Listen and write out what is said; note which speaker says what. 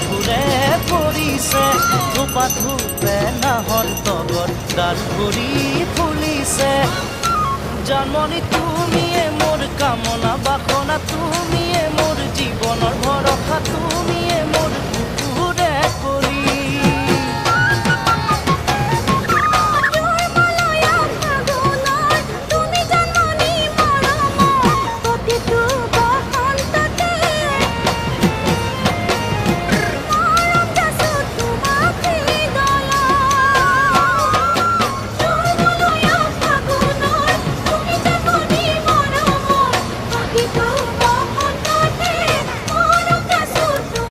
Speaker 1: ফুলে পৰিছে থোপা থোপে নাহৰ তগৰ ডাল ভৰি ফুলিছে জানমণি তুমিয়ে মোৰ কামনা বাসনা তুমিয়ে মোৰ জীৱনৰ ভৰসা তুমি